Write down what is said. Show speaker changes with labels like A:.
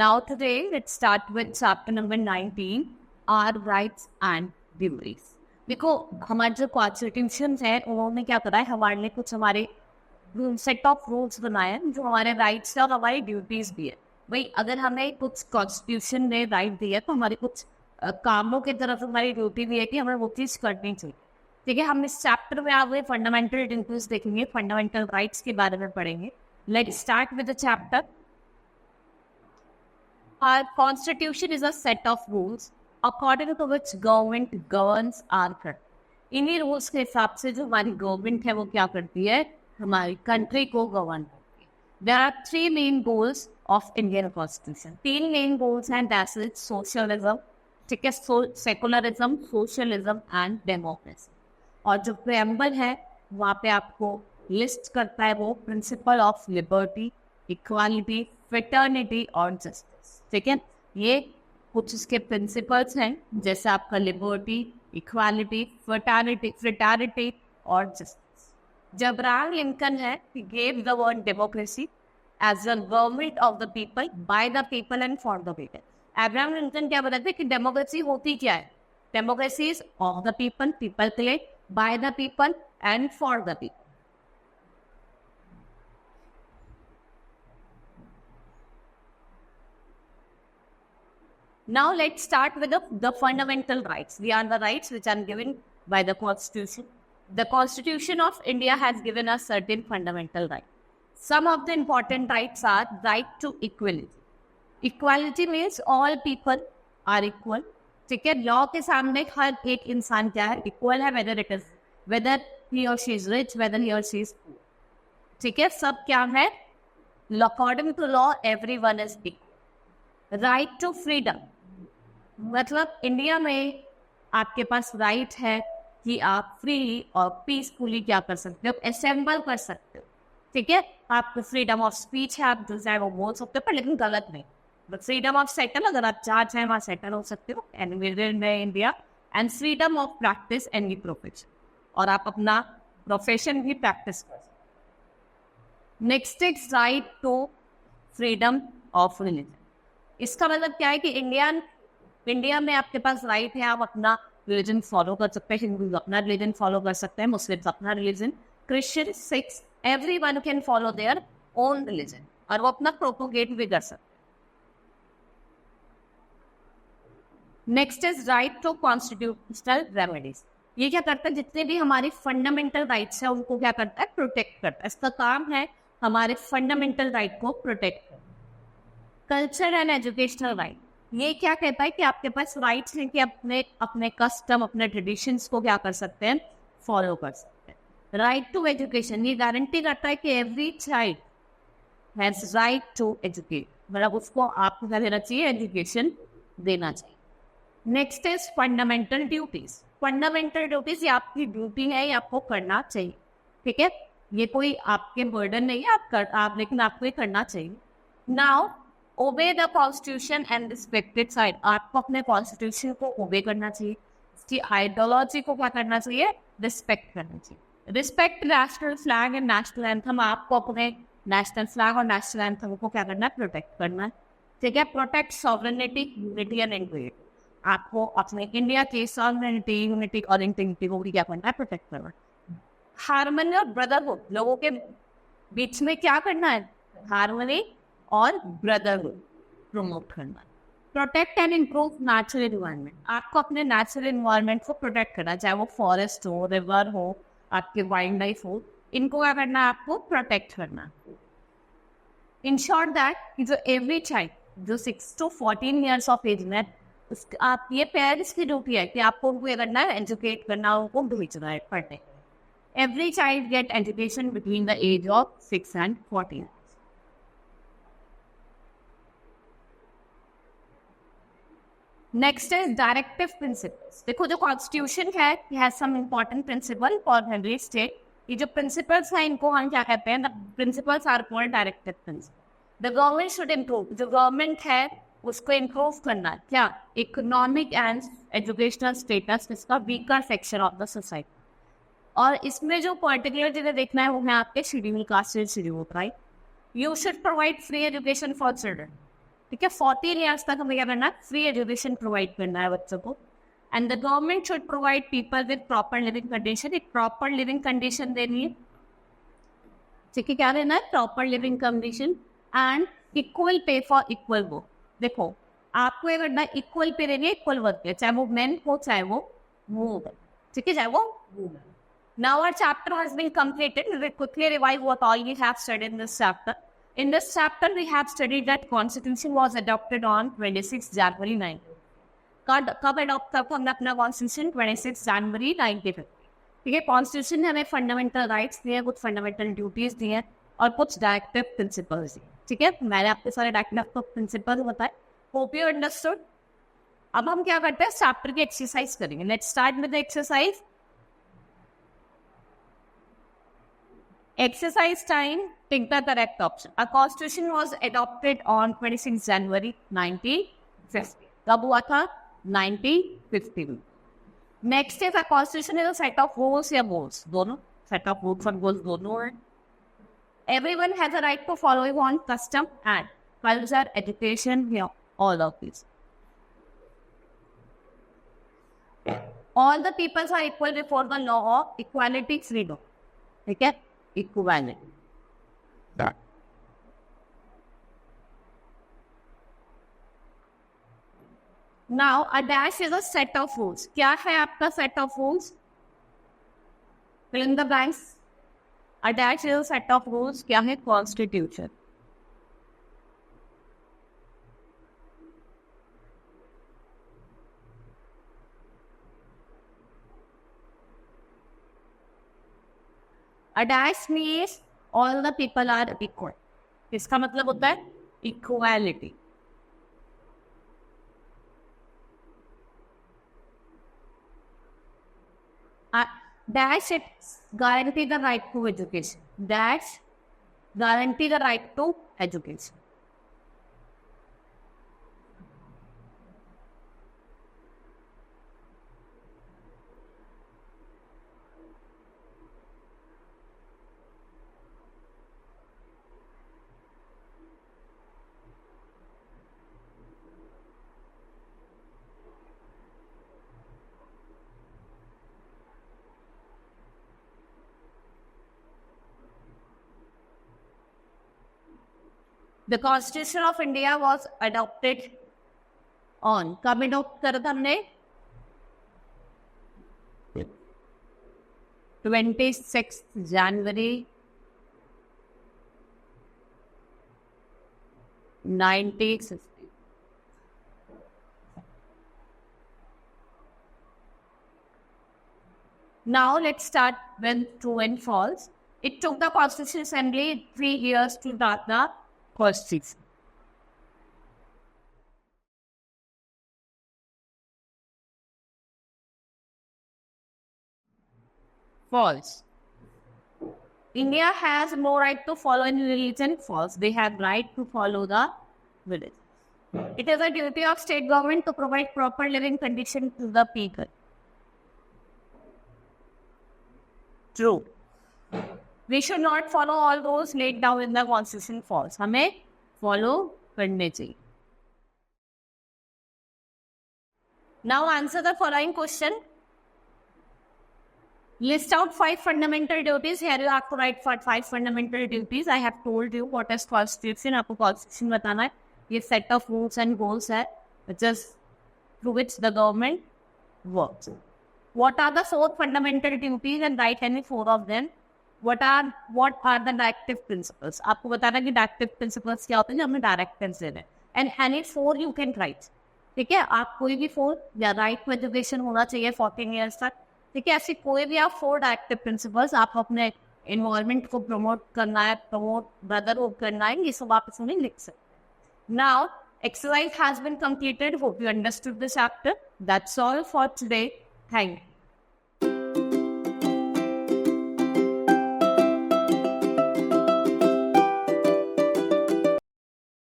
A: Now today let's start with chapter number 19, our rights and duties. देखो हमारे जो constitution है उन्होंने क्या करा है, हमारे लिए कुछ हमारे सेट ऑफ रूल्स बनाए हैं जो हमारे राइट्स है और हमारी ड्यूटीज भी है. भाई अगर हमें कुछ कॉन्स्टिट्यूशन ने राइट दिया तो हमारे कुछ कामों की तरफ हमारी ड्यूटी भी है कि हमें वो चीज़ करनी चाहिए. ठीक है, हम इस चैप्टर में आगे फंडामेंटल ड्यूटीज देखेंगे, फंडामेंटल राइट्स के बारे में पढ़ेंगे. Let's start with the chapter. Our constitution is a set of rules according to which government governs our country. इन्हीं रूल्स के हिसाब से जो हमारी गवर्नमेंट है वो क्या करती है, हमारी कंट्री को गवर्न करती है. There are three main goals of Indian Constitution. तीन मेन गोल्स हैं, दैट इज सोशलिज्म, ठीक है, सेकुलरिज्म, सोशलिज्म एंड डेमोक्रेसी. और जो प्रेम्बल है वहाँ पे आपको लिस्ट करता है वो principle of liberty, equality, fraternity और जस्टिस. ठीक है, ये कुछ इसके प्रिंसिपल्स हैं जैसे आपका लिबर्टी, इक्वालिटी, फ्रेटर्निटी और जस्टिस. जब अब्राहम लिंकन है, he gave the word democracy as a government of the people, by the people and for the people. Abraham Lincoln क्या बताते हैं कि डेमोक्रेसी होती क्या है, democracy is of the people, people के लिए, by the people and for the people. Now let's start with the fundamental rights. They are the rights which are given by the Constitution. The Constitution of India has given us certain fundamental rights. Some of the important rights are right to equality. Equality means all people are equal. ठीक है, law के सामने हर एक इंसान क्या है, equal है, whether he or she is rich, whether he or she is poor. ठीक है, सब क्या है, according to law everyone is equal. Right to freedom मतलब इंडिया में आपके पास राइट है कि आप फ्रीली और पीसफुली क्या कर सकते हो, असेंबल कर सकते हो. ठीक है, आपको फ्रीडम ऑफ स्पीच है, आप जो चाहे वो बोल सकते हो, पर लेकिन गलत नहीं. बट फ्रीडम ऑफ सेटल, अगर आप जहाँ चाहे वहाँ सेटल हो सकते हो India. And freedom of practice any profession, और आप अपना प्रोफेशन भी प्रैक्टिस कर सकते हो. Next is right to freedom of religion. इसका मतलब क्या है कि इंडिया में आपके पास राइट है, आप अपना रिलीजन फॉलो कर सकते हैं. हिंदू अपना रिलीजन फॉलो कर सकते हैं, मुस्लिम्स अपना religion, Christian, Sikhs, everyone can follow their own religion और वो अपना प्रोपोगेट भी कर सकते हैं. Next is right to constitutional remedies. ये क्या करता है, जितने भी हमारी फंडामेंटल राइट्स है उनको क्या करता है, प्रोटेक्ट करता है. इसका काम है हमारे फंडामेंटल राइट को प्रोटेक्ट करना. कल्चर एंड एजुकेशनल राइट, ये क्या कहता है कि आपके पास राइट्स हैं कि अपने कस्टम, अपने ट्रेडिशंस को क्या कर सकते हैं, फॉलो कर सकते हैं. राइट टू एजुकेशन, ये गारंटी करता है कि every child has right to educate, मतलब उसको आपको क्या देना चाहिए, एजुकेशन देना चाहिए. Next is fundamental duties. Fundamental duties ये आपकी ड्यूटी है, ये आपको करना चाहिए. ठीक है, ये कोई आपके बर्डन नहीं है, लेकिन आपको ये करना चाहिए. Now obey the constitution and respect it's right. आपको अपने कॉन्स्टिट्यूशन को ओबे करना चाहिए, इसकी आइडियोलॉजी को क्या करना चाहिए, रिस्पेक्ट करना चाहिए. Respect national flag and national anthem, आपको अपने नेशनल फ्लैग और नेशनल एंथम को क्या करना है, प्रोटेक्ट करना है. ठीक है, protect sovereignty, unity and integrity. आपको अपने इंडिया की सॉवरेनिटी, यूनिटी और इंटीग्रिटी को भी क्या करना है, प्रोटेक्ट करना है. हार्मनी और ब्रदरहुड, लोगों के बीच में क्या करना है, हार्मनी और ब्रदरहुड प्रमोट करना. Protect and improve natural environment, आपको अपने नेचुरल एनवायरनमेंट को प्रोटेक्ट करना, चाहे वो फॉरेस्ट हो, रिवर हो, आपके वाइल्ड लाइफ हो, इनको क्या करना है, आपको प्रोटेक्ट करना. इंश्योर दैट कि जो एवरी चाइल्ड जो 6 to 14 ईयर्स ऑफ एज में, आप ये पेरेंट्स की ड्यूटी है कि आपको उनको ये करना है, एजुकेट करना, उनको भेजना है पढ़ने. Every child get education between the age of 6 and 14. Next is directive principles. देखो जो कॉन्स्टिट्यूशन है, it has some important principle for every state. ये जो प्रिंसिपल्स हैं इनको हम क्या कहते हैं, the principles are called directive principle. The government should improve, जो गवर्नमेंट है उसको इम्प्रूव करना है क्या, इकोनॉमिक एंड एजुकेशनल स्टेटस इसका weaker section of the society. और इसमें जो पर्टिकुलर चीज़ें देखना है वो है आपके schedule caste and schedule tribe. You should provide free education for children. ठीक है, 14 ईयर्स तक हमें क्या करना है, फ्री एजुकेशन प्रोवाइड करना है बच्चों को. And the government should provide people with proper living condition. एक प्रॉपर लिविंग कंडीशन देनी है, ठीक है, क्या देना है, proper living condition and equal pay for equal work. देखो आपको ये करना है, इक्वल पे देनी है इक्वल वर्क पे, चाहे वो मेन हो चाहे वो वुमेन, ठीक है, चाहे वो women. Now our chapter has been completed. We will quickly revise what all we have studied in this chapter. In this chapter, we have studied that Constitution was adopted on 26 January 1950. कब adopt करता हमने अपना constitution, 26 जनवरी 1950. ठीक है, constitution ने हमें fundamental rights दिए, कुछ फंडामेंटल ड्यूटीज दी हैं और कुछ डायरेक्टिव प्रिंसिपल्स दिए. ठीक है, मैंने आपके सारे डायरेक्टिव प्रिंसिपल्स बताए. Hope you understood. अब हम क्या करते हैं, चैप्टर की एक्सरसाइज करेंगे. Let's start with the exercise. Exercise time, take the correct option. A constitution was adopted on 26 January 1950. कब हुआ था, 1950. Next is a constitution is a set of rules या goals. दोनों, set of rules and goals दोनों हैं. Everyone has a right to follow on custom and culture, education, yeah, all of these. All the peoples are equal before the law of equality, freedom. ठीक है, equivalent. Now a dash is a set of rules. क्या है आपका set of rules? Fill in the blanks. A dash is a set of rules. क्या है, constitution. A dash means all the people are equal. इसका मतलब होता है equality. Dash it guarantee the right to education. Dash guarantee the right to education. The Constitution of India was adopted on, कब adopt करा था हमने, 26 January 1950. Now let's start with true and false. It took the Constitution Assembly 3 years to draft the Constitution. False. India has no right to follow any religion. False. They have right to follow the religion. It is a duty of state government to provide proper living conditions to the people. True. We should not follow all those laid down in the Constitution. False. हमें follow करने चाहिए. Now answer the following question. List out 5 fundamental duties. Here you have to write for 5 fundamental duties. I have told you what is Constitution. आपको Constitution बताना है. ये set of rules and goals है, which is through which the government works. What are the 4 fundamental duties and write any 4 of them. What are the directive principles? आपको बताना कि directive principles क्या होते हैं जो हमें directives देने हैं. And any 4 you can write. ठीक है, आप कोई भी 4 या right to education होना चाहिए 14 years तक. ठीक है, ऐसी कोई भी आप 4 directive principles, आप अपने environment को promote करना है, promote brotherhood करना है, ये सब आप इसमें लिख सकते हैं. Now exercise has been completed. Hope you understood this chapter. That's all for today. Thank you.